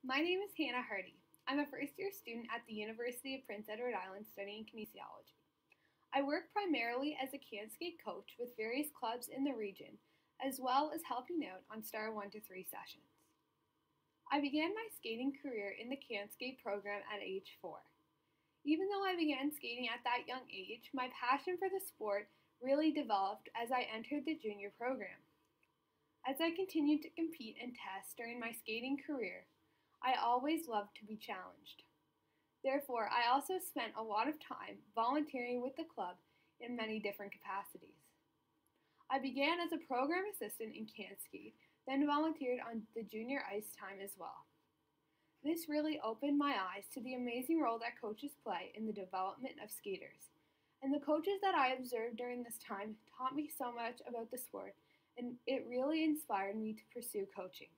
My name is Hannah Hardy. I'm a first-year student at the University of Prince Edward Island studying kinesiology. I work primarily as a StarSkate coach with various clubs in the region, as well as helping out on Star 1 to 3 sessions. I began my skating career in the StarSkate program at age 4. Even though I began skating at that young age, my passion for the sport really developed as I entered the junior program. As I continued to compete and test during my skating career, I always loved to be challenged. Therefore, I also spent a lot of time volunteering with the club in many different capacities. I began as a program assistant in StarSkate, then volunteered on the junior ice time as well. This really opened my eyes to the amazing role that coaches play in the development of skaters. And the coaches that I observed during this time taught me so much about the sport, and it really inspired me to pursue coaching.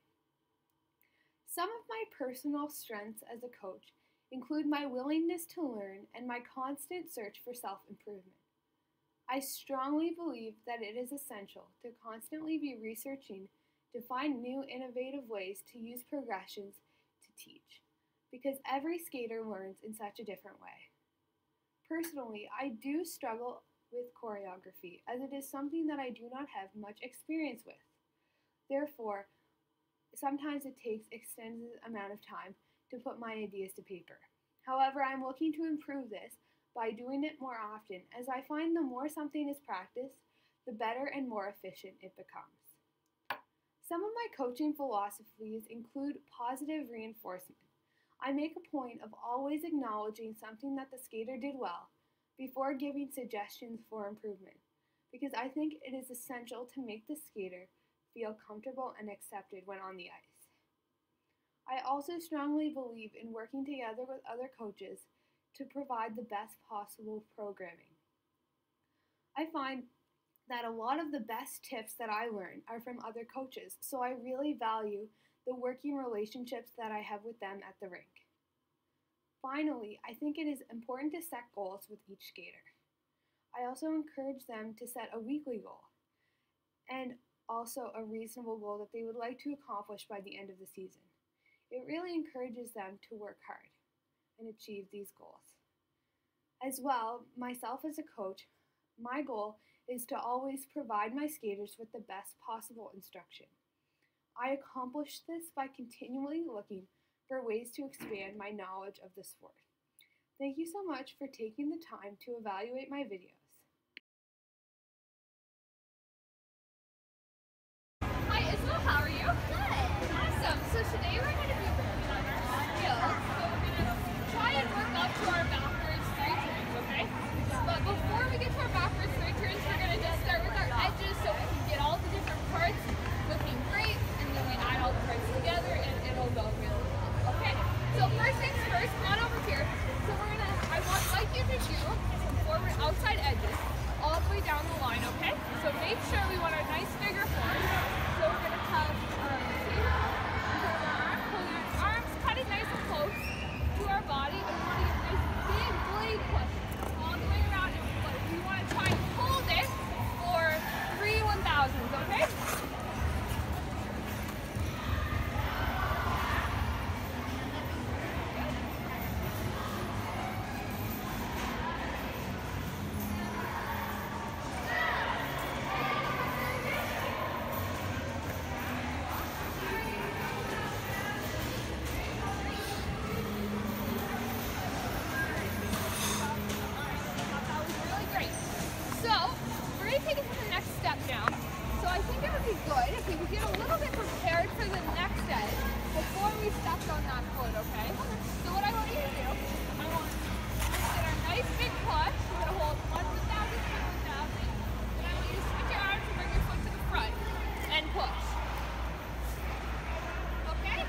Some of my personal strengths as a coach include my willingness to learn and my constant search for self-improvement. I strongly believe that it is essential to constantly be researching to find new innovative ways to use progressions to teach, because every skater learns in such a different way. Personally, I do struggle with choreography, as it is something that I do not have much experience with. Therefore, sometimes it takes extended amount of time to put my ideas to paper. However, I'm looking to improve this by doing it more often, as I find the more something is practiced, the better and more efficient it becomes. Some of my coaching philosophies include positive reinforcement. I make a point of always acknowledging something that the skater did well before giving suggestions for improvement, because I think it is essential to make the skater feel comfortable and accepted when on the ice. I also strongly believe in working together with other coaches to provide the best possible programming. I find that a lot of the best tips that I learn are from other coaches, so I really value the working relationships that I have with them at the rink. Finally, I think it is important to set goals with each skater. I also encourage them to set a weekly goal and also a reasonable goal that they would like to accomplish by the end of the season. It really encourages them to work hard and achieve these goals. As well, myself as a coach, my goal is to always provide my skaters with the best possible instruction. I accomplish this by continually looking for ways to expand my knowledge of the sport. Thank you so much for taking the time to evaluate my videos. How are you? Good. Awesome. So today we're going to be working on our skills. So we're going to try and work up to our backwards 3 turns, okay? But before we get to our backwards 3 turns, we're going to just start with our edges so we can get all the different parts looking great, and then we add all the parts together and it'll go really well, okay? So first things first, come on over here. So I would like you to do some forward outside edges all the way down the line, okay? So make sure we want a nice bigger form. So we're going to have pull your arms kind of nice and close to our body, and we want to get a nice big blade push all the way around and push. We want to try and hold it for 3 1,000s, okay? Take it to the next step now. So I think it would be good if we could get a little bit prepared for the next edge before we step on that foot, okay? So what I want you to do, I want you to get our nice big push. We're going to hold 1,000, 2,000, and I want you to switch your arms and bring your foot to the front and push. Okay?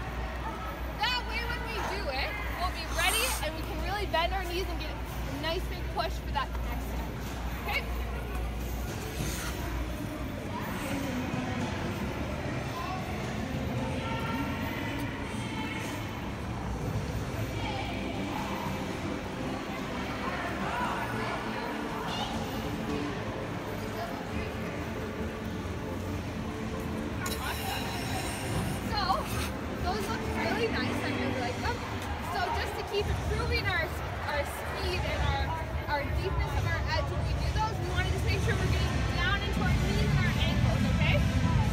That way when we do it, we'll be ready and we can really bend our knees and get a nice big push for that next step. Okay? Those look really nice. keep improving our speed and our deepness of our edge when we do those, we want to just make sure we're getting down into our knees and our ankles, okay?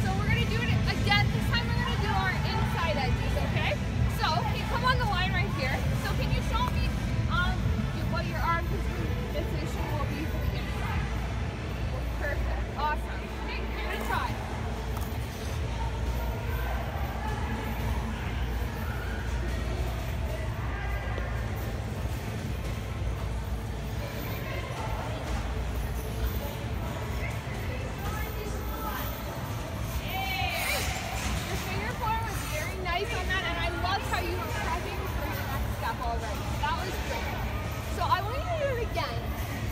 So we're going to do it again. This time we're going to do our inside edges, okay? So you come on the line right here. So can you show me what your arm position will be for the inside? Perfect. Awesome. Okay, you're going to try. Already. That was great. So I want you to do it again.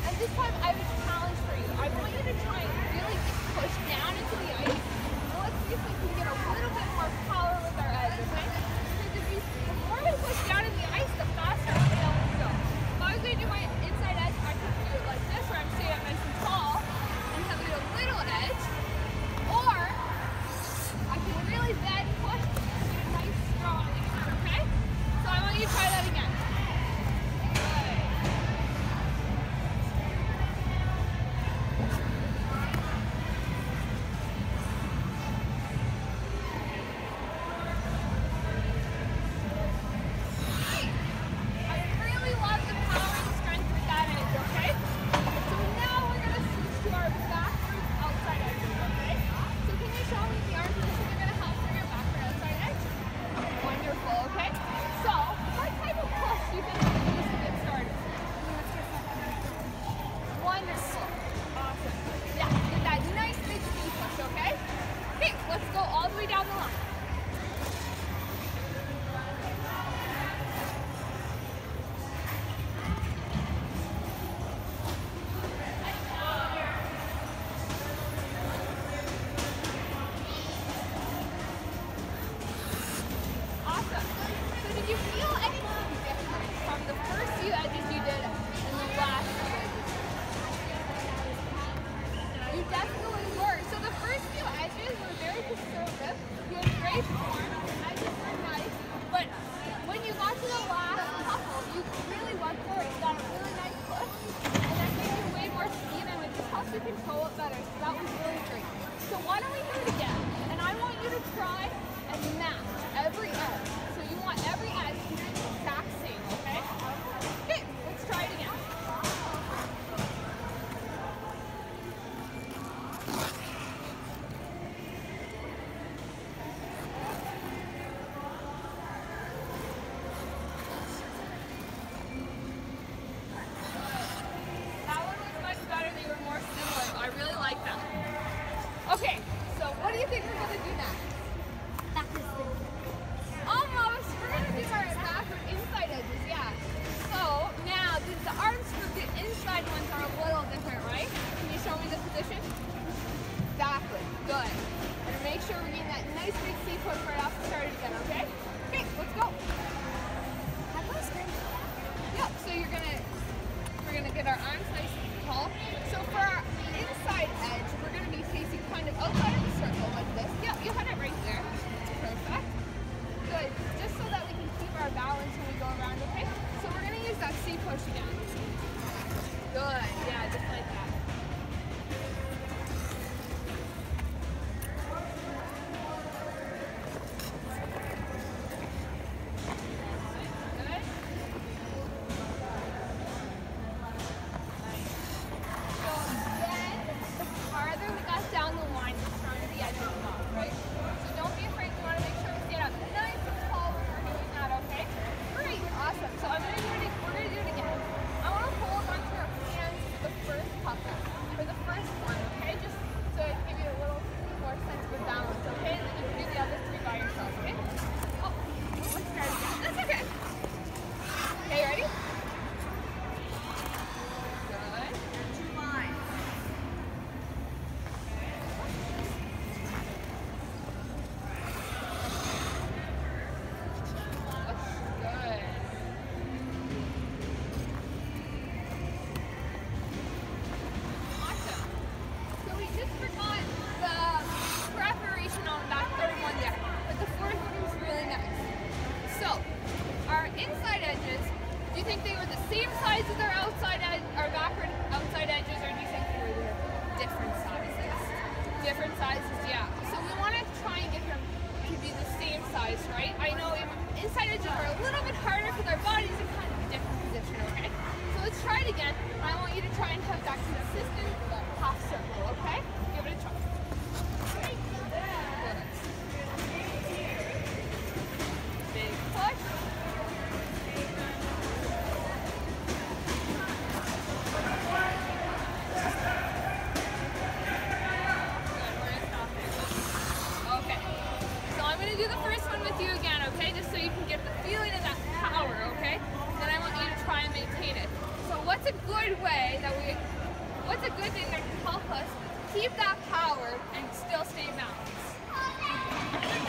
And this time I have a challenge for you. I want you to try and really get pushed down into the ice. And let's see if we can get a little bit more power with our edge, okay? Because the more we push down in the ice, the faster we'll be able to go. If I was going to do my inside edge, I could do it like this, where I'm staying up nice and tall and have a little edge. Or I can really then push and get a nice strong edge, okay? So I want you to try that again. inside edges Do you think they were the same size as our backward outside edges, or do you think they were different sizes? Different sizes, yeah. So we want to try and get them to be the same size, right? I know inside edges are a little bit harder because our bodies are kind of in a different position, okay? So let's try it again. I want you to try and have that consistent half circle, okay? Give it a try. Good. Big push. Do the first one with you again, okay? Just so you can get the feeling of that power, okay? Then I want you to try and maintain it. So what's a good thing that can help us keep that power and still stay balanced?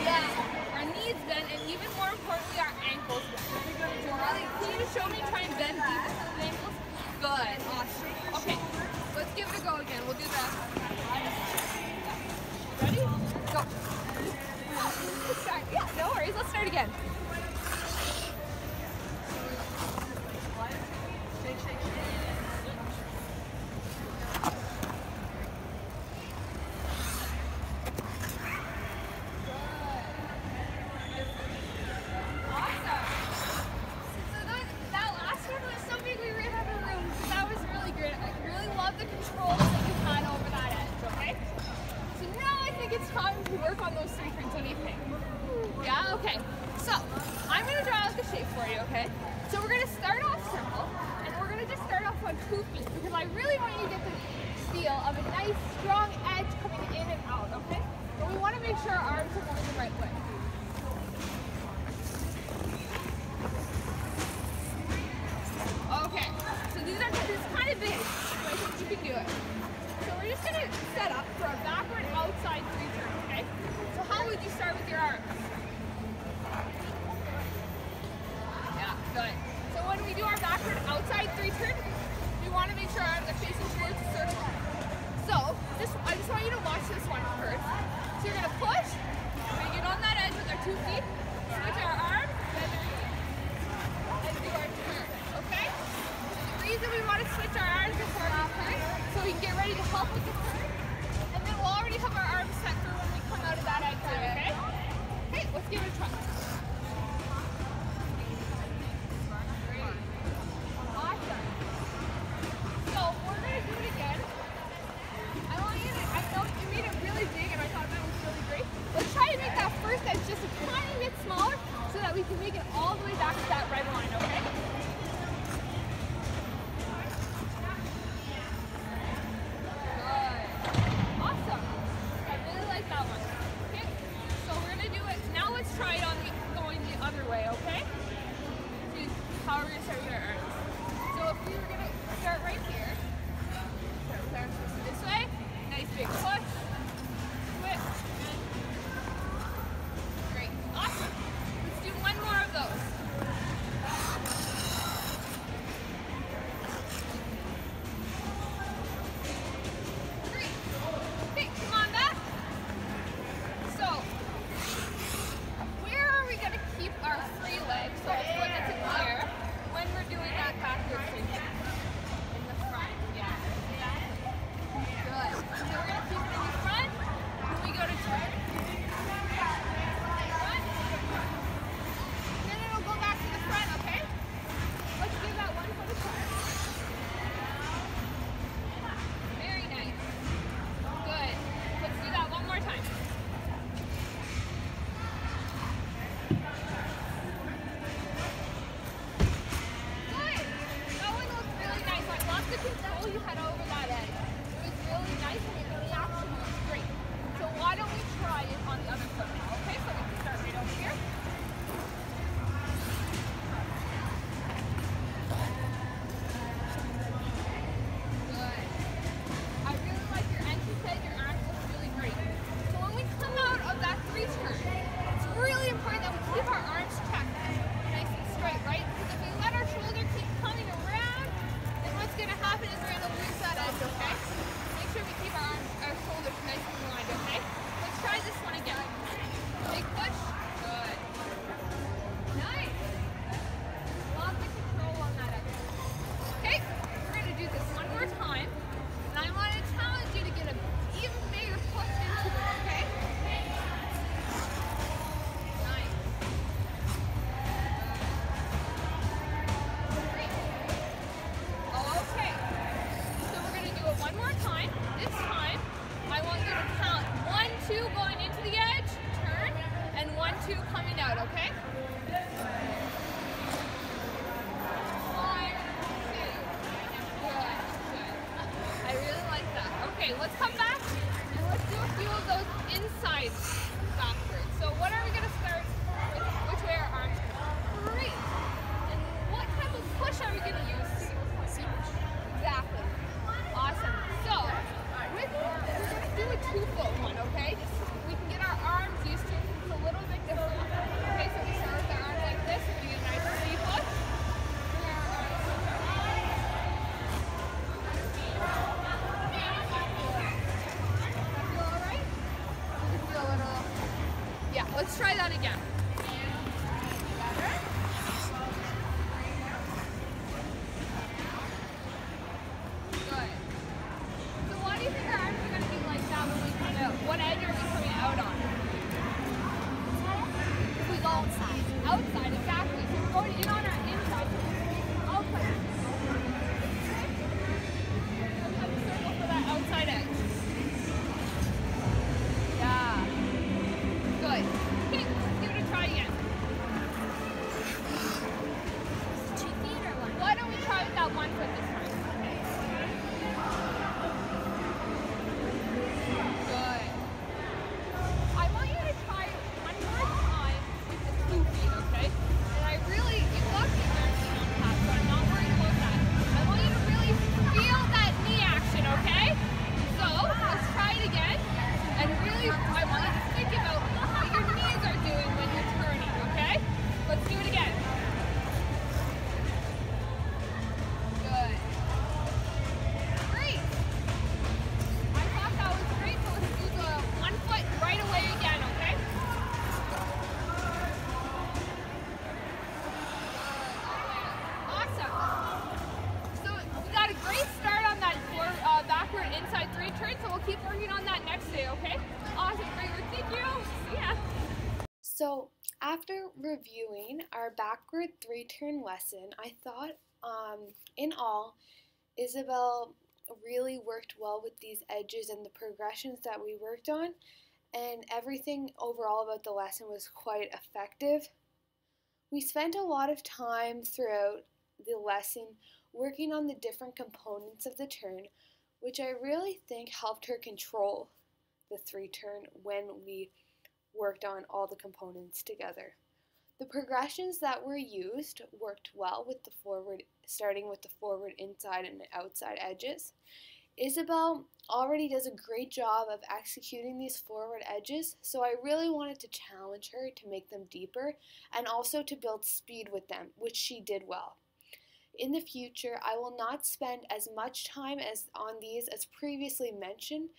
Yeah, our knees bend, and even more importantly, our ankles bend. Charlie, can you show me try and bend deep into the ankles? Good, awesome. Okay, let's give it a go again. We'll do that. Ready? Go. Yeah, no worries. Let's start again. Shake, shake, shake. Awesome. So that last one was so big we ran out of room. So that was really great. I really love the control that you had over that edge, okay? So now I think it's time to work on those 3 turns. What do you think? Yeah, okay. So I'm gonna draw out the shape for you, okay? So we're gonna start off simple, and we're gonna just start off on 2 feet because I really want you to get the feel of a nice strong edge coming in and out, okay? But we want to make sure our arms are going the right way. Okay, so this is kind of big, but I think you can do it. So we're just gonna set up for a backward outside 3 turns, okay? So how would you start with your arms? Yeah, good. So when we do our backward outside 3 turns, we want to make sure our arms are facing towards the circle. So I just want you to watch this one first. So you're gonna push, we're gonna get on that edge with our 2 feet, switch our arms, and do our turn, okay? The reason we want to switch our arms before we turn, so we can get ready to help with the turn, and then we'll already have our arms set for when we come out of that exit, okay? Okay, let's give it a try. Awesome. So we're going to do it again. I know you made it really big and I thought that was really great. Let's try to make that first edge just a tiny bit smaller so that we can make it all the way back to that red line, okay? Try it on going the other way, okay? See how we're going to start with our arms. So if we were going to start right here, start with our arms facing this way, nice big push, switch, and great, awesome. Let's do one more of those. Great. Okay, come on back. So keep our free leg, so our foot that's in the air, when we're doing that backward swing in the front. Yeah. Good. So we're going to keep it in the front when we go to turn. Front. And then it'll go back to the front, okay? Let's give that one foot a try. Very nice. Good. Let's do that one more time. Okay, let's come back and let's do a few of those inside backwards. So what are we going to start with? Which way our arms go? Great. And what type of push are we going to use? Exactly. Awesome. So we're going to do a 2-foot one, okay? We can get our arms used to it. It's a little bit different. Okay, so we start with our arms like this. We're going to get a nice 3-foot. Bring our arms. Feel all right? You can feel a little. Yeah, let's try that again. Better. Good. So why do you think our arms are going to be like that when we come out? What edge are we coming out on? If we go outside. Outside, exactly. So we're going in on our inside. Outside. Let's have a circle for that outside edge. Yeah. Good. Okay, let's give it a try again. 2 feet or one? Why don't we try with that 1 foot this time? Good. I want you to try it one more time with the 2 feet, okay? And I really, you got me there on top, so I'm not worried about that. I want you to really feel that knee action, okay? So, let's try it again. And really, I want you to think about what your knees are doing when you're turning, okay? Let's do it again. Good. Great. I thought that was great, so let's do the 1 foot right away again, okay? Awesome. So we got a great start on that backward inside 3 turn, so we'll keep working on that next day, okay? Awesome, great work, thank you. See ya. So after reviewing our backward 3-turn lesson, I thought in all, Isabel really worked well with these edges and the progressions that we worked on, and everything overall about the lesson was quite effective. We spent a lot of time throughout the lesson working on the different components of the turn, which I really think helped her control the 3-turn when we worked on all the components together. The progressions that were used worked well with the forward, starting with the forward inside and outside edges. Isabel already does a great job of executing these forward edges, so I really wanted to challenge her to make them deeper and also to build speed with them, which she did well. In the future, I will not spend as much time on these as previously mentioned.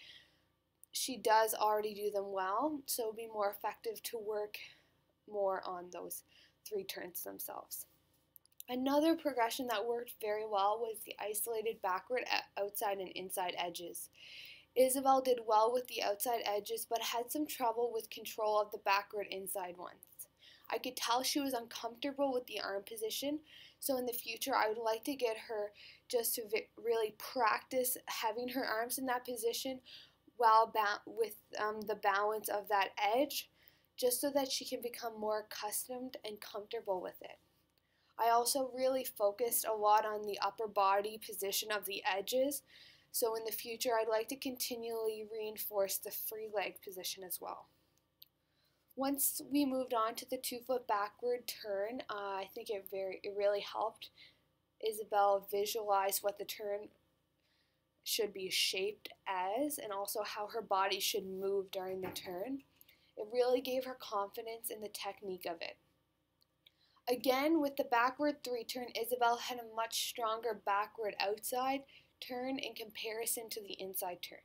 She does already do them well, so it will be more effective to work more on those 3 turns themselves. Another progression that worked very well was the isolated backward, outside, and inside edges. Isabel did well with the outside edges, but had some trouble with control of the backward inside ones. I could tell she was uncomfortable with the arm position, so in the future I would like to get her just to really practice having her arms in that position while with the balance of that edge, just so that she can become more accustomed and comfortable with it. I also really focused a lot on the upper body position of the edges, so in the future I'd like to continually reinforce the free leg position as well. Once we moved on to the 2-foot backward turn, I think it really helped Isabel visualize what the turn should be shaped as and also how her body should move during the turn. It really gave her confidence in the technique of it. Again, with the backward 3-turn, Isabel had a much stronger backward outside turn in comparison to the inside turn.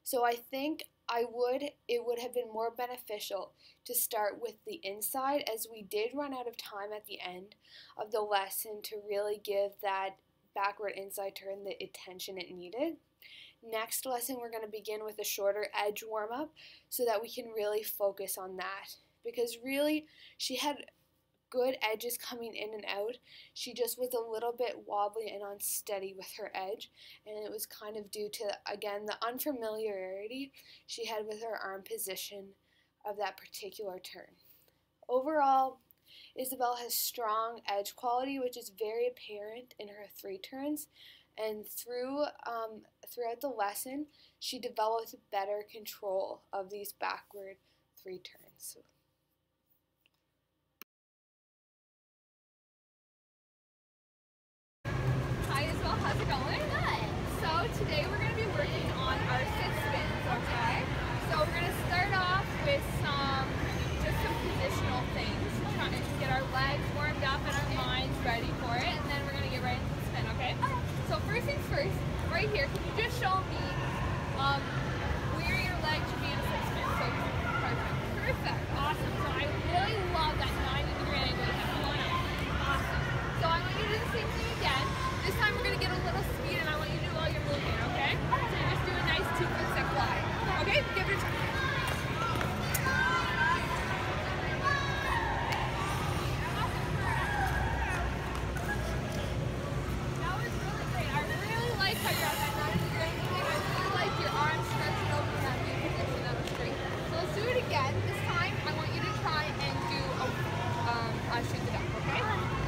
So I think it would have been more beneficial to start with the inside, as we did run out of time at the end of the lesson to really give that backward inside turn the attention it needed. Next lesson, we're going to begin with a shorter edge warm-up so that we can really focus on that, because really she had good edges coming in and out. She just was a little bit wobbly and unsteady with her edge, and it was kind of due to, again, the unfamiliarity she had with her arm position of that particular turn. Overall, Isabel has strong edge quality, which is very apparent in her 3 turns, And throughout the lesson, she developed better control of these backward 3 turns. Hi Isabel, how's it going? Good. So today we're going to be working on our sit spins, okay? So we're going to start off with some positional things, trying to get our legs warmed up and our minds ready for it, and then we're going to get right into the spin, okay? So first things first, right here, can you just show me where your legs should be in a sit spin? So perfect, awesome. So I really love that 90-degree angle. Awesome. So I want you to do the same thing again. This time we're going to get a little speed and I want you to do all your movement, okay? So you're just doing a nice 2 foot step glide. Okay? Give it a try. That was really great. I really like how you're at that 90-degree angle and I really like your arms stretching over in that new position. That was great. So let's do it again. This time I want you to try and do a shoot the duck, okay?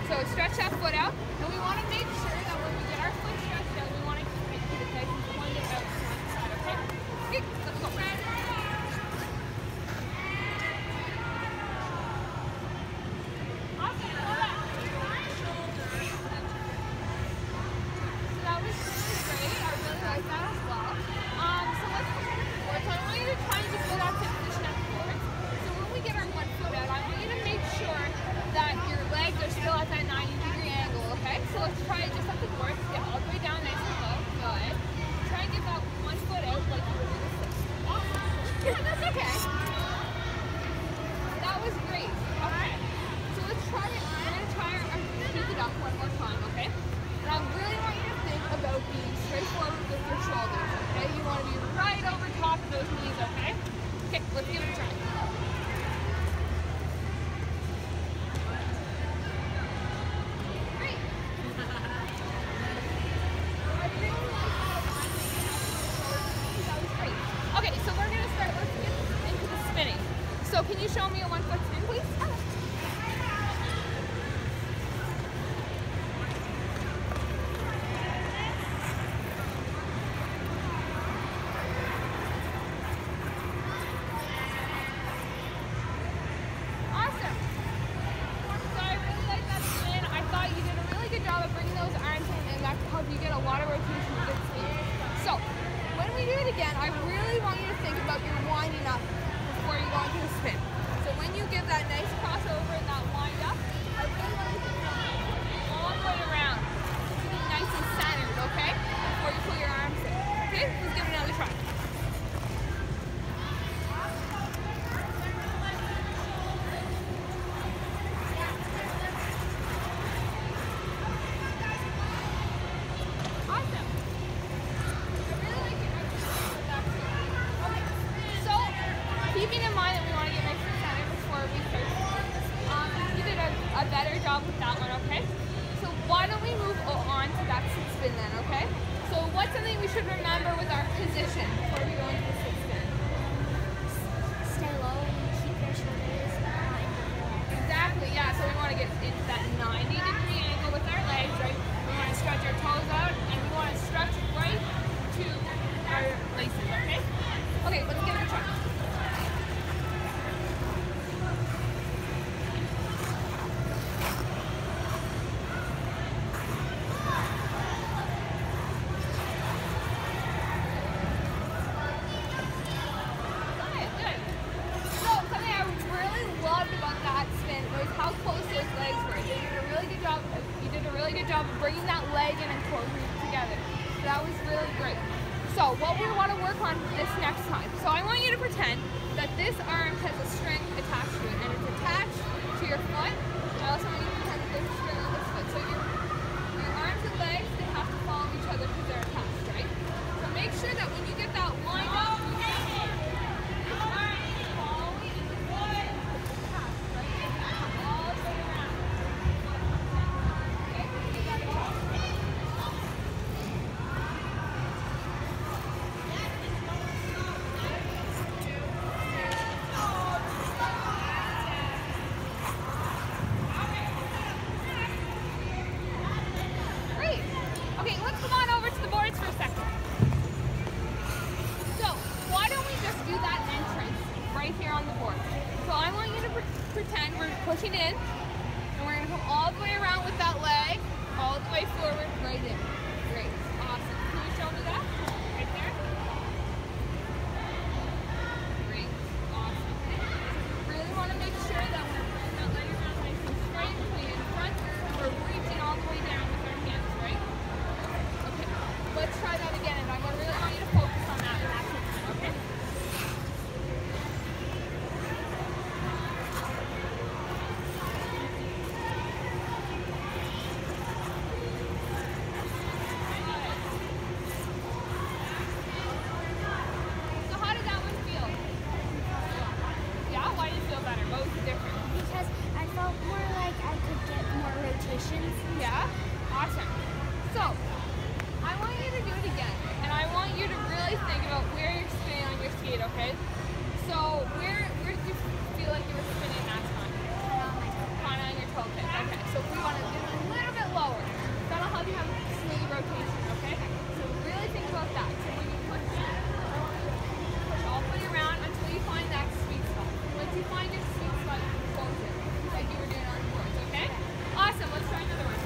So stretch that foot out, and we want to make sure that when we get our foot stretched out, we want to keep it nice and pointed out to one side, okay? Okay, let's go. Awesome, hold on. So that was really great. I really like that as well. So let's go to the board. So I want you to try and just go that same position at the board. So when we get our one foot out, I want you to make sure that your legs are still at that 90-degree angle, okay? So let's try it just at the board. Get all the way down nice and low. Good. Try and get that one foot out like you would do the six. Awesome. Yeah, that's okay. That was great. Okay. So let's try it. We're going to try our keep it up one more time, okay? And I really want you to think about being straightforward with your shoulders, okay? You want to be right over top of those knees, okay? Okay, let's give it a try. Okay, so we're going to start, let's get into the spinning. So can you show me a 1 foot spin, please? Awesome. So I really like that spin. I thought you did a really good job of bringing those arms in, and that helped you get a lot of rotation and good speed. So when we do it again, I really want you to think about your winding up before you go into the spin. So when you give that nice crossover and that wind up, I really want you to think about all the way around. To be nice and centered, okay? Before you pull your arms in. Okay? Let's give it another try. Keeping in mind that we want to get nice and centered before we start. You did a better job with that one, okay? So why don't we move on to that sit spin then, okay? So what's something we should remember with our position before we go into the sit spin? Stay low and keep your shoulders behind your legs. Exactly, yeah. So we want to get into that 90-degree angle with our legs, right? We want to stretch our toes out and we want to stretch right to our laces, okay? Okay, let's give it a try. Job of bringing that leg in and closing it together. So that was really great. So what we want to work on this next time. So I want you to pretend that this arm has a string attached to it and it's attached to your foot. I also want you to pretend that there's a string on this foot. So your arms and legs, they have to follow each other because they're attached, right? So make sure that when you get that lined up, Yeah? Awesome. So, I want you to do it again. And I want you to really think about where you're spinning on your skate, okay? So, where did you feel like you were spinning that time? Kind of on your toe tip. Okay, so we want to get it a little bit lower. That'll help you have smooth rotation, okay? So really think about that. So when you push all the way around until you find that sweet spot. Once you find your sweet spot, you can close it, like you were doing on the boards, okay? Awesome, let's try another one.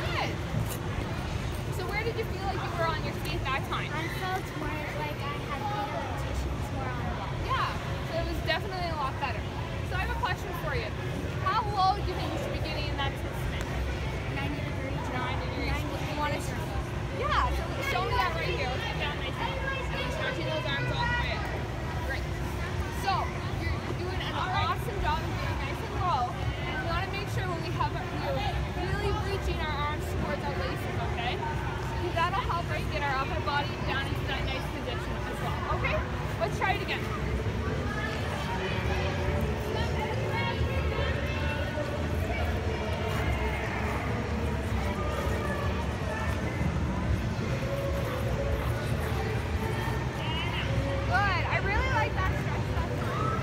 Good. So where did you feel like you were on your skate that time? I felt more like I had better rotations more on the ball. Yeah, so it was definitely a lot better. So I have a question for you. How low do you think you should be getting in that tip spin? 90 degrees. 9 degrees. You want to? Yeah. So show me that right here. Let's get down nice and stretching those arms all the way up. Great. So you're doing an awesome job of being nice and low. And we want to make sure when we have we're really reaching our arms towards our laces. Okay. Because that'll help us get our upper body down into that nice position as well. Okay. Let's try it again. Good. I really like that stretch that time.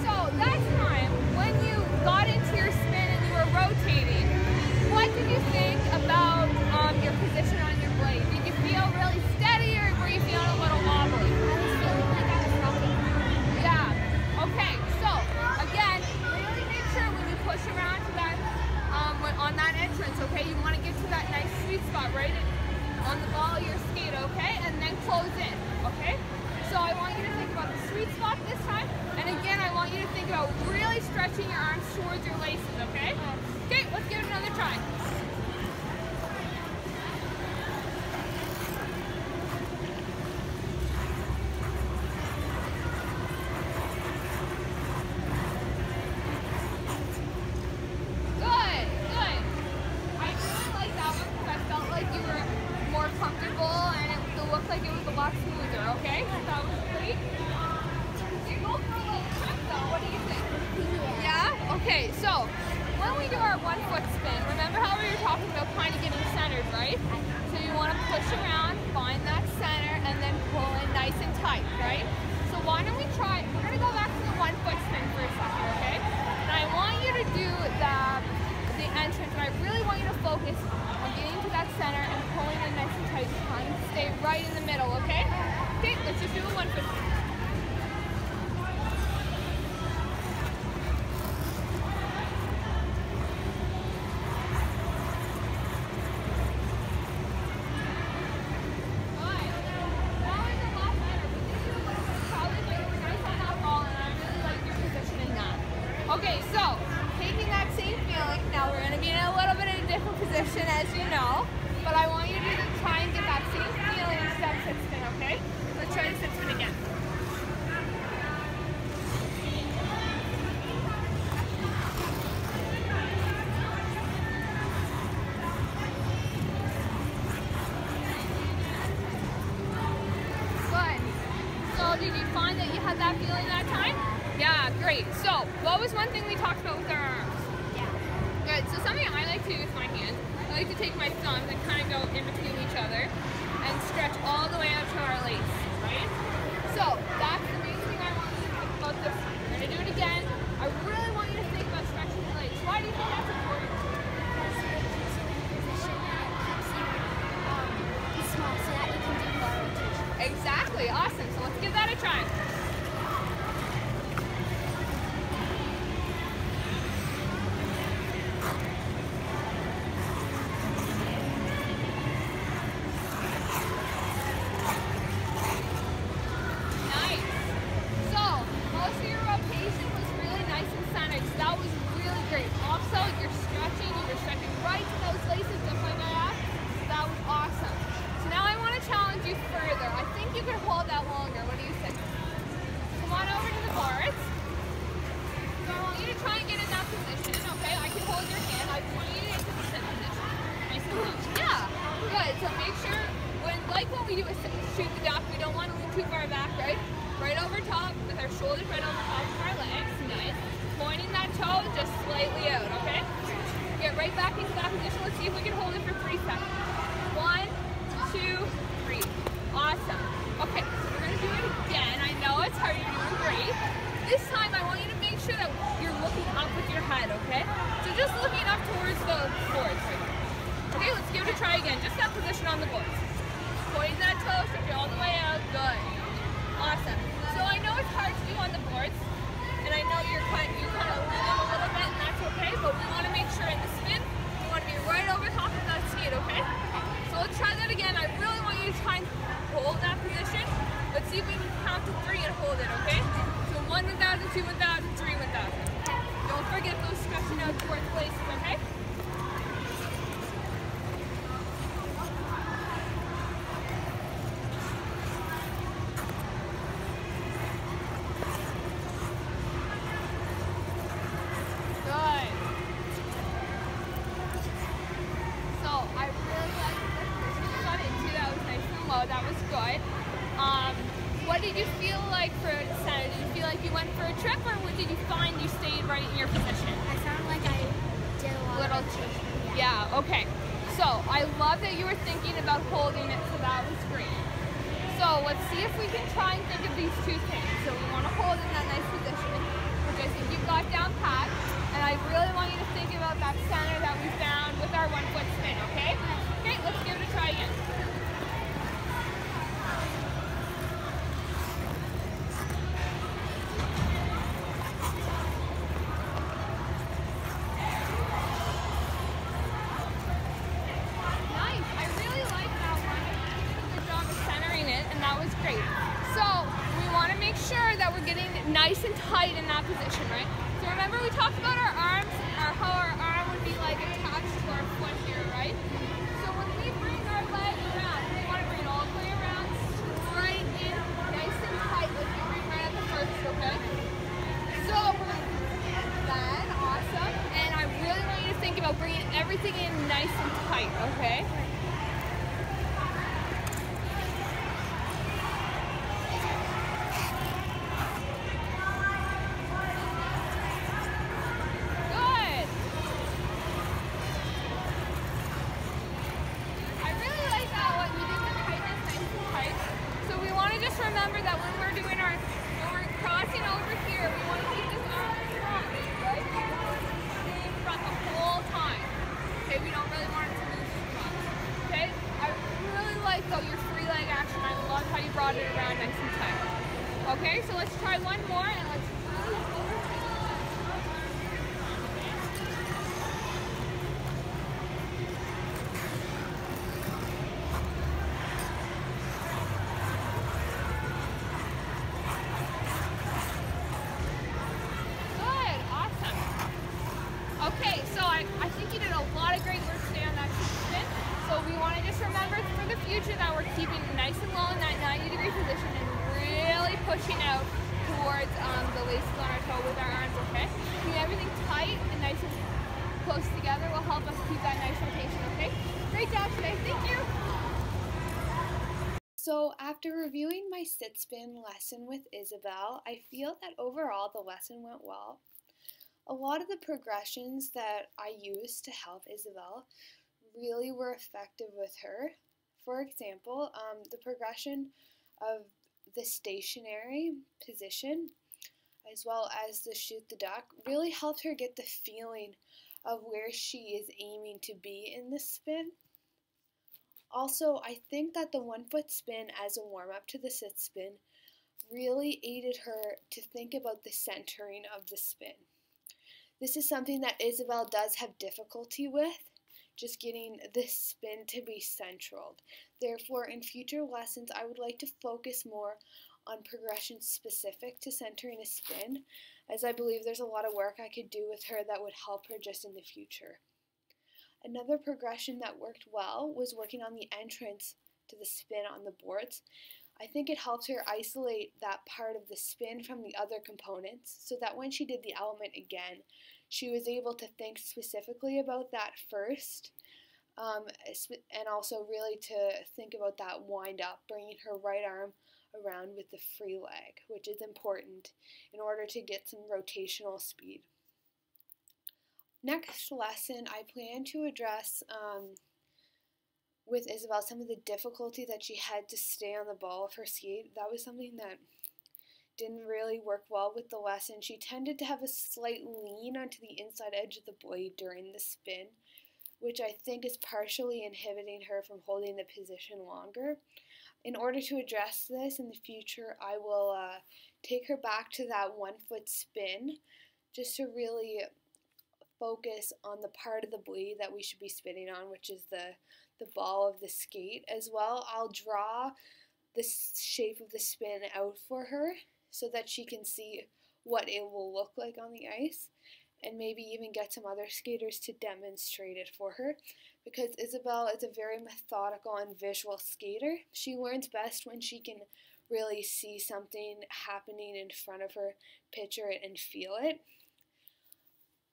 So that time, when you got into your spin and you were rotating, what did you think about your position on your blade? Did you feel really steady or were you feeling a little wobbly? I was feeling like I was rocking. Yeah. Okay. So again, really make sure when you push around to that, on that entrance, okay, you want to get to that nice sweet spot right on the ball of your skate, okay, and then close in, okay. So I want you to think about the sweet spot this time, and again, I want you to think about really stretching your arms towards your laces, okay. Okay, let's give it another try. Good, good. I really like that one because I felt like you were more comfortable and it looked like it was a lot smoother, okay? So that was great. You both for a little trip though, what do you think? Yeah? Okay, so when we do our 1 foot spin, remember how we were talking about kind of getting centered, right? So you want to push around, find that center, and then pull in nice and tight, right? So why don't we try, we're going to go back to the 1 foot spin for a second, okay? And I want you to do the entrance, and I really want you to focus on getting to that center and pulling in nice and tight, trying to stay right in the middle, okay? Okay, let's just do a 1 foot spin. Okay, so taking that same feeling, now we're going to be in a little bit of a different position as you know, but I want you to try and get that same feeling instead of sit spin, okay? Let's try to sit spin again. Good. So did you find that you had that feeling that time? Yeah, great. So, what was one thing we talked about with our arms? Yeah. Good. So something I like to do with my hands, I like to take my thumbs and kind of go in between each other and stretch all the way out to our lace, right? So that's the main thing I want you to think about this time. We're going to do it again. I really want you to think about stretching your legs. Why do you think that's important? Because it keeps you in position and it keeps you small so that you can do more rotation. Exactly. Awesome. So let's give that a try. Nice. So most of your rotation was really nice and centered. So that was really great. Also, you're stretching. You were stretching right to those laces just like I asked. So that was awesome. So now I want to challenge you further. I think you can hold that longer. What do you think? Come on over to the boards. So I want you to try and get in that position. Okay, I can hold your hand. I want you to get to the sit position. Nice and low. Yeah. Good. So make sure when we do a shoot the duck, we don't want to lean too far back, right? Right over top with our shoulders right over top of our legs. Nice. Pointing that toe just slightly out, okay? Get right back into that position. Let's see if we can hold it for 3 seconds. 1, 2, 3. Awesome. Okay, so we're going to do it again. I know it's hard. You're doing great. This time, I want you to make sure that you're looking up with your head, okay? So just looking up towards the boards right here. Okay, let's give it a try again. Just that position on the boards. Pointing that toe, stretch it all the way out. Good. Awesome. So I know it's hard to do on the boards, and I know you're kind of leaning a little bit, and that's okay, but we want to make sure in the spin, we want to be right over top of that skate, okay? So let's try that again. I really want you to try and hold that position. Let's see if we can count to 3 and hold it, okay? So 1 1,000, 2 1,000, 3 1,000. Don't forget those stretching out towards places, okay? That was good. What did you feel like for Senate? Did you feel like you went for a trip, or did you find you stayed right in your position? I sounded like I did a lot of Yeah, okay. So I love that you were thinking about holding it, so that was great. So let's see if we can try and think of these 2 things. So we want to hold in that nice position, which I think you've got down pat. And I really want you to think about that center that we found with our 1 foot spin, okay? Okay, let's give it a try again. Nice and tight in that position, right? So remember we talked about our arms, how our arm would be like attached to our foot here, right? So when we bring our leg around, we want to bring it all the way around, straight in, nice and tight, like you bring right at the first, okay? So then, awesome. And I really want you to think about bringing everything in nice and tight, okay? Remember that when we're crossing over here, we want to keep this arm strong, right? In front the whole time. Okay, we don't really want it to move too much. Okay? I really like though your free leg action. I love how you brought it around nice and tight. Okay, so let's try one more and let's Okay, so I think you did a lot of great work today on that spin. So we want to just remember for the future that we're keeping nice and low in that 90-degree position and really pushing out towards the laces on our toe with our arms, okay? Keeping everything tight and nice and close together will help us keep that nice rotation, okay? Great job today. Thank you. So after reviewing my sit spin lesson with Isabel, I feel that overall the lesson went well. A lot of the progressions that I used to help Isabel really were effective with her. For example, the progression of the stationary position as well as the shoot the duck really helped her get the feeling of where she is aiming to be in the spin. Also, I think that the 1 foot spin as a warm-up to the sit spin really aided her to think about the centering of the spin. This is something that Isabel does have difficulty with, just getting the spin to be centraled. Therefore, in future lessons, I would like to focus more on progressions specific to centering a spin, as I believe there's a lot of work I could do with her that would help her just in the future. Another progression that worked well was working on the entrance to the spin on the boards. I think it helped her isolate that part of the spin from the other components so that when she did the element again, she was able to think specifically about that first and also really to think about that wind up, bringing her right arm around with the free leg, which is important in order to get some rotational speed. Next lesson, I plan to address with Isabel some of the difficulty that she had to stay on the ball of her skate. That was something that didn't really work well with the lesson. She tended to have a slight lean onto the inside edge of the blade during the spin, which I think is partially inhibiting her from holding the position longer. In order to address this in the future, I will take her back to that 1 foot spin just to really focus on the part of the blade that we should be spinning on, which is the ball of the skate. As well, I'll draw the shape of the spin out for her so that she can see what it will look like on the ice, and maybe even get some other skaters to demonstrate it for her, because Isabel is a very methodical and visual skater. She learns best when she can really see something happening in front of her, picture it, and feel it.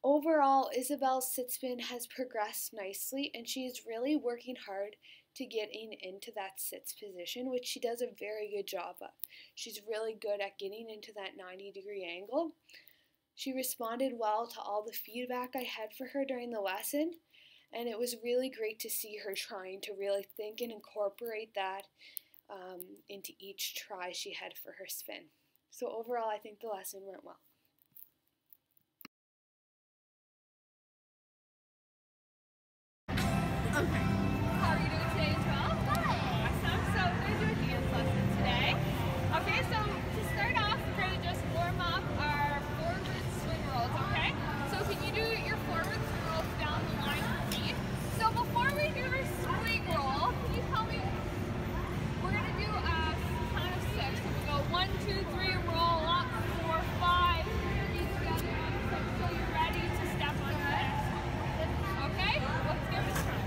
Overall, Isabel's sit spin has progressed nicely, and she is really working hard to getting into that sits position, which she does a very good job of. She's really good at getting into that 90-degree angle. She responded well to all the feedback I had for her during the lesson, and it was really great to see her trying to really think and incorporate that into each try she had for her spin. So overall, I think the lesson went well. Okay. How are you doing today as well? Good. Awesome. So we're going to do a dance lesson today. Okay, so to start off, we're going to just warm up our forward swing rolls, okay? So can you do your forward swing rolls down the line with me? So before we do our swing roll, can you tell me, we're going to do a count of 6. So we go 1, 2, 3, roll up, 4, 5, feet together on 6. So you're ready to step on the next one. Okay? Let's give it a try.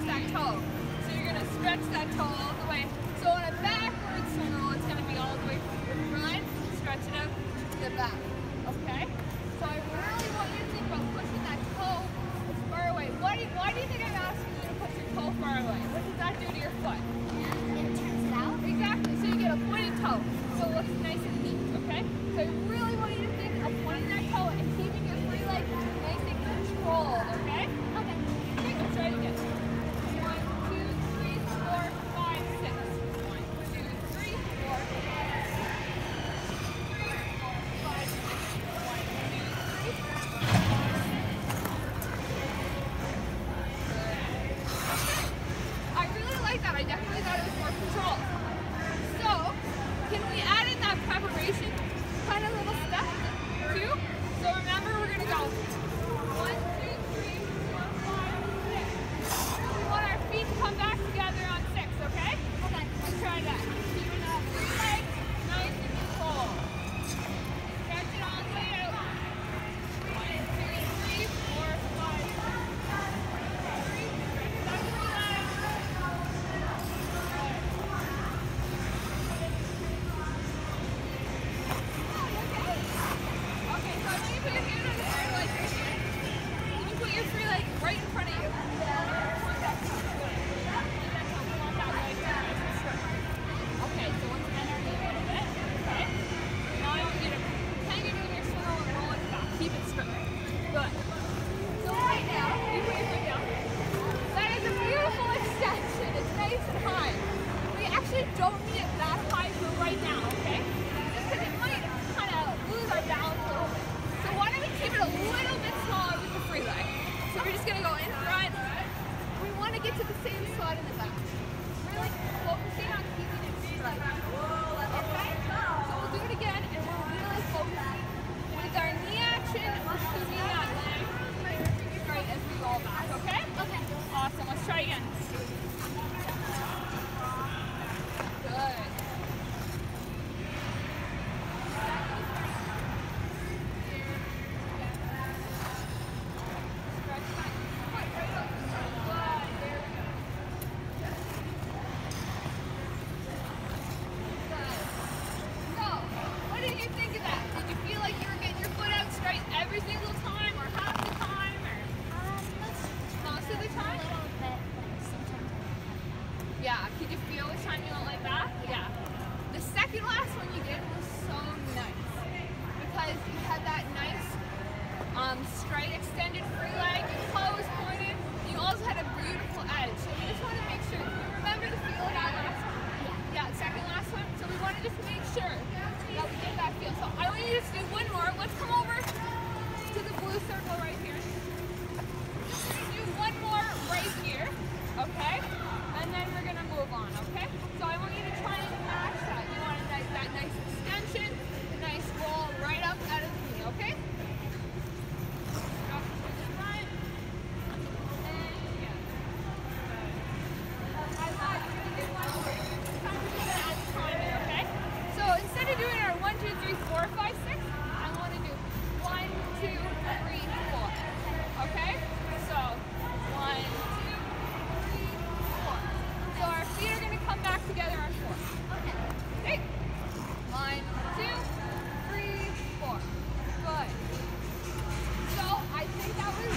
focus that toe. So you're gonna stretch that toe all the way. So on a backward swing roll, it's gonna be all the way from the front, stretch it out to the back. Okay? So I really want you to think about pushing that toe far away. Why do you think I'm asking you to push your toe far away? What does that do to your foot? It turns it out. Exactly. So you get a pointed toe. So it looks nice and neat, okay? So I really want you to think of pointing that toe and keeping your free leg nice and controlled, okay? Okay. Okay, let's try it again. 1, 2, 3, 4, 5, 6. 1, 2, 3, 4, 5, 6. 3, 4, 5, 6. 1, 2, 3, 4, 5, 6. I really like that. I definitely thought it was more controlled. So, can we add in that preparation kind of little step too? So remember, we're going to go 1, 2, 3, 4, 5, 6. We want our feet to come back together on 6, okay? Okay. Let's try that. Keeping that free leg nice and controlled. Stretch it all the way out. 1, 2, 3, 4, 5, 6. 3, stretch that free leg. Okay, so I want you to put your hand on the free leg right here. You can put your free leg right in front of you. Okay, so once again, our knee a little bit. Okay. Now I want you to pretend you're doing your swing roll and roll it back. Keep it straight. Good. So right now, you put your foot down. That is a beautiful extension. It's nice and high. We actually don't need it that high for right now, okay? Just because it might kind of lose our balance a little bit. So why don't we keep it a little bit smaller with the free leg? So we're just going to go in front. We want to get to the same spot in the back. Really focusing on keeping it straight. Okay? So we'll do it again, and we're really focusing with our knee action. We're keeping that leg straight as we roll back, okay? Okay. Awesome. Let's try again. Good. Stretch that foot right up. Good. There we go. Good. So, what did you think of that? Did you feel like you were getting your foot out straight every single time, or half the time, or most of the A time? little bit, but sometimes Yeah, could you feel which time you went like that? Yeah. The second last one you did was so nice because you had that nice straight extended free leg, your toe was pointed, you also had a beautiful edge. So we just want to make sure, do you remember the feel of that last one? Yeah, second last one. So we want to just make sure that we get that feel. So I want you to just do one more. Let's come over to the blue circle right here. Just gonna do one more right here, okay? And then we're gonna move on, okay? So I want you to try and match that. You want that nice extension, a nice roll right up out of the knee, okay? Up to the front, and together. Good. I lied, we're gonna do one more. Time to do that as timing, okay? So instead of doing our 1, 2, 3, 4, 5, 6, I want to do 1, 2, 3, 4. Okay? So 1, 2, 3, 4. So our feet are going to come back together on 4. Okay. Okay. 1, 2, 3, 4. Good. So I think that was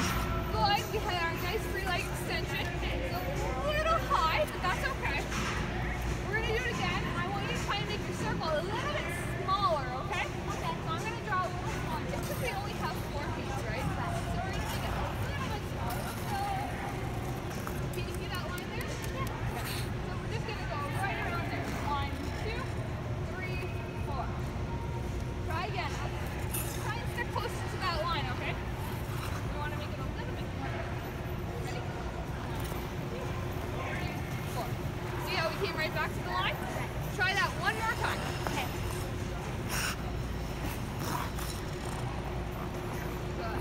good. We had our nice free leg extension. It's a little high, but that's okay. We're going to do it again. I want you to try and make your circle a little bit smaller, okay? Okay. So I'm going to draw a little smaller just because we only have 4 feet, right? So we're going to make it a little bit smaller. So, can you see that line there? Yeah. Okay. So we're just going to go right around there. 1, 2, 3, 4. Try again. Try and stick closer to that line, okay? We want to make it a little bit more. Ready? 1, 2, 3, 4. See how we came right back to the line? Try that one more time. Okay. Good.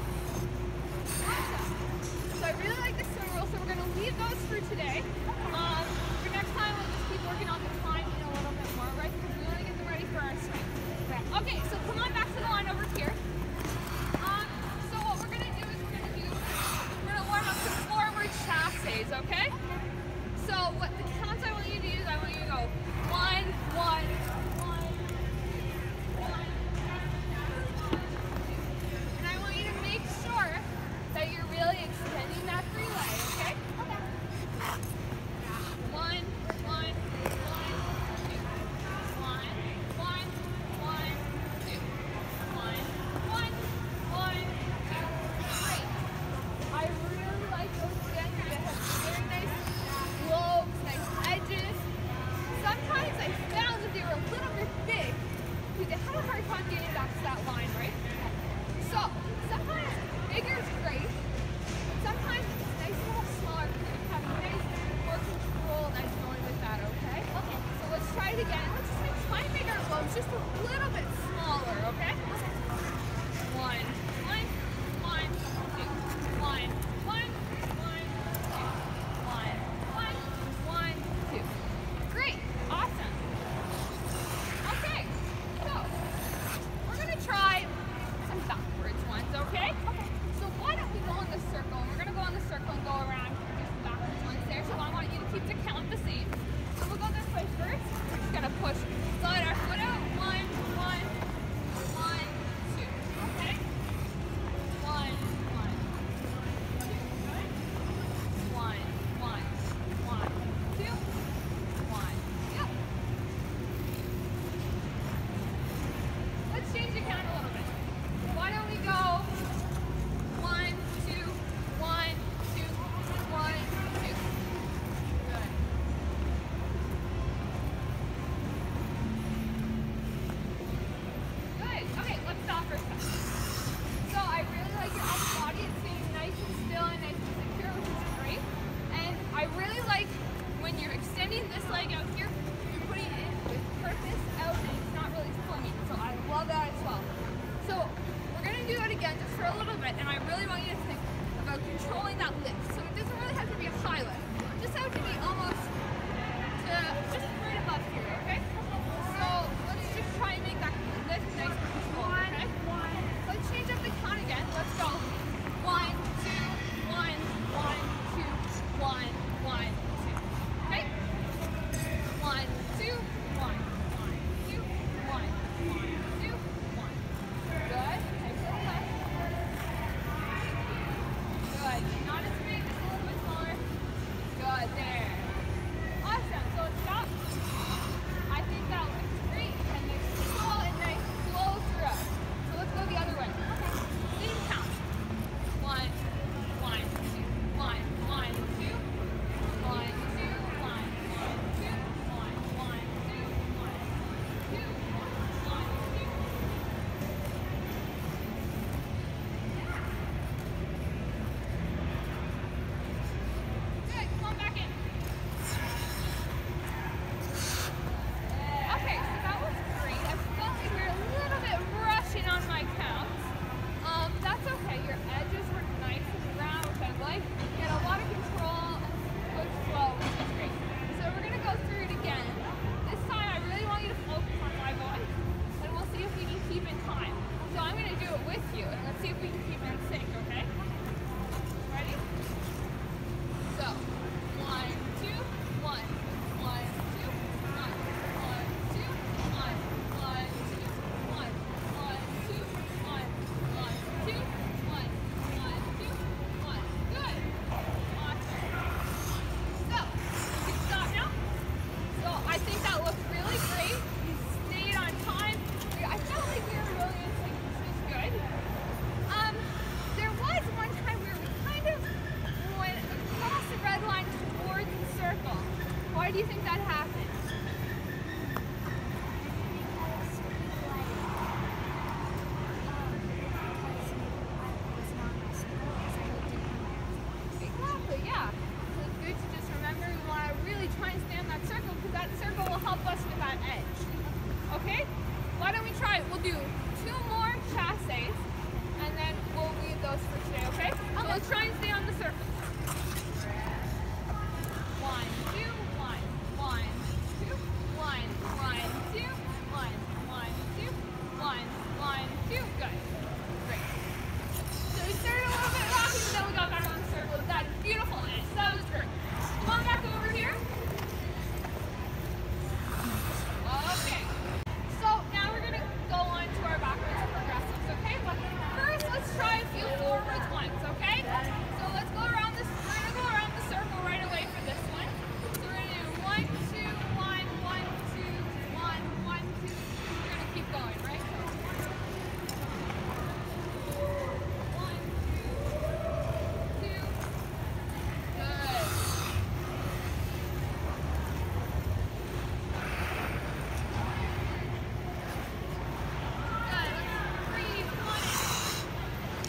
Awesome. So I really like the swing roll, so we're going to leave those for today. For next time, we'll just keep working on the timing a little bit more, right? Because we want to get them ready for our swing. Right. Okay, so come on back to the line over here. So what we're going to do is we're going to warm up some forward chasses, okay? do you think that happened? Exactly, yeah. So it's good to just remember we want to really try and stay on that circle because that circle will help us with that edge. Okay? Why don't we try it? We'll do 2 more chasses and then we'll leave those for today, okay? So let's try and stay on the circle. 1, 2, 1, 1, 2, 1, 1, 2, 1, 1, 2, 1, 1, 2. Good. Great. So we started a little bit rocky, but then we got back on the circle with that beautiful edge. That was great. Come on back over here. Okay. So now we're going to go on to our backwards progressives, okay? But first, let's try a few forwards ones, okay? So let's go around this. We're going to go around the circle right away for this one. So we're going to do 1, 2, 1, 1, 2, 1, 1, 2. We're going to keep going, right? So 1, 2, 2. Good.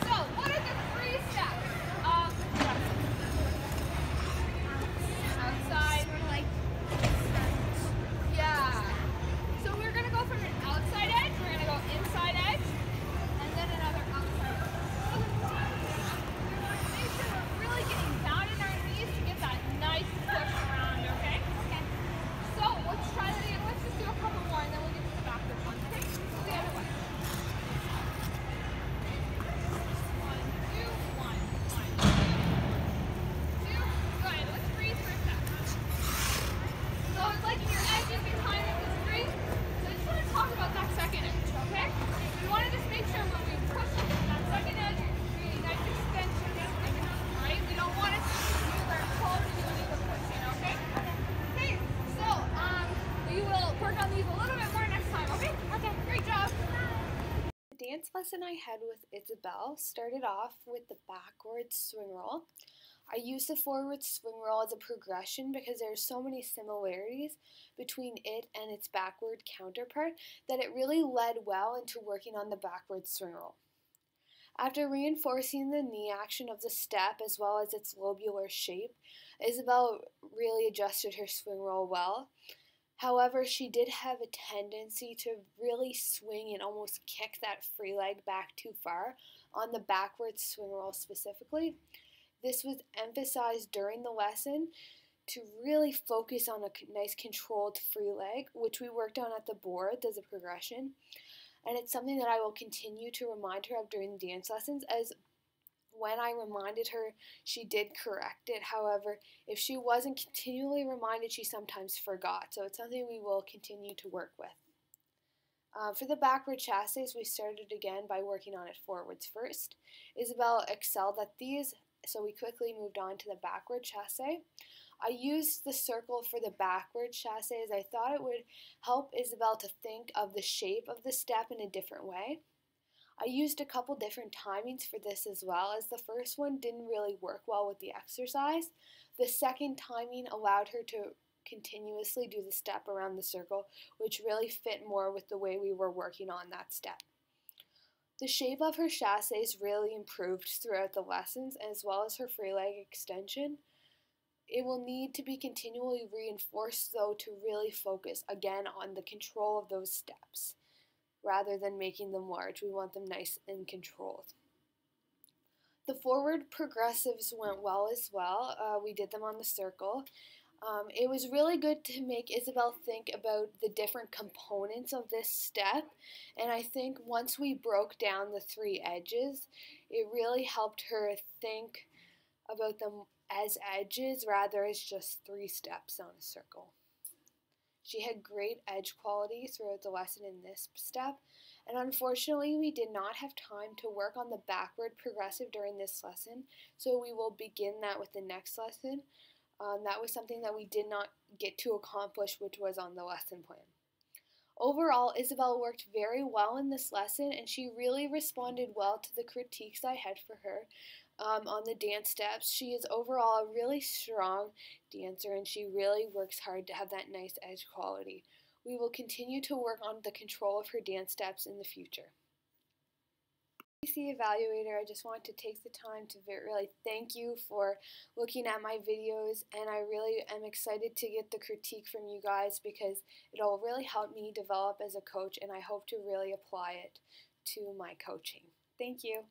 So, what are the 3 steps of progressive? Outside. Yeah. So we're going to go from an outside edge, we're going to go inside edge, and then another outside edge. Make sure we're really getting down in our knees to get that nice push around, okay? Okay. So, let's try that again. Let's just do a couple more, and then we'll get to the backwards one, okay? The other way. 1, 2, 1, 1, 2. Good. Let's breathe for a second. So it's like your edge is behind the string. So I just want to talk about that second edge, okay? We want to just make sure when we push that second edge, really nice extension. Right? We don't want it to either pull or doing the pushing, okay? Okay. So we will work on these a little bit more next time, okay? Okay. Great job. The dance lesson I had with Isabel started off with the backwards swing roll. I used the forward swing roll as a progression because there are so many similarities between it and its backward counterpart that it really led well into working on the backward swing roll. After reinforcing the knee action of the step as well as its lobular shape, Isabel really adjusted her swing roll well. However, she did have a tendency to really swing and almost kick that free leg back too far on the backward swing roll specifically. This was emphasized during the lesson to really focus on a nice controlled free leg, which we worked on at the board as a progression. And it's something that I will continue to remind her of during the dance lessons, as when I reminded her, she did correct it. However, if she wasn't continually reminded, she sometimes forgot. So it's something we will continue to work with. For the backward chasses, we started again by working on it forwards first. Isabel excelled at these, so we quickly moved on to the backward chasse. I used the circle for the backward chasse as I thought it would help Isabel to think of the shape of the step in a different way. I used a couple different timings for this as well, as the first one didn't really work well with the exercise. The second timing allowed her to continuously do the step around the circle, which really fit more with the way we were working on that step. The shape of her chasses really improved throughout the lessons, as well as her free leg extension. It will need to be continually reinforced, though, to really focus again on the control of those steps. Rather than making them large, we want them nice and controlled. The forward progressives went well as well. We did them on the circle. It was really good to make Isabel think about the different components of this step, and I think once we broke down the 3 edges, it really helped her think about them as edges rather as just 3 steps on a circle. She had great edge quality throughout the lesson in this step, and unfortunately we did not have time to work on the backward progressive during this lesson, so we will begin that with the next lesson. That was something that we did not get to accomplish, which was on the lesson plan. Overall, Isabel worked very well in this lesson, and she really responded well to the critiques I had for her. on the dance steps. She is overall a really strong dancer, and she really works hard to have that nice edge quality. We will continue to work on the control of her dance steps in the future. Evaluator, I just want to take the time to really thank you for looking at my videos, and I really am excited to get the critique from you guys because it'll really help me develop as a coach, and I hope to really apply it to my coaching. Thank you.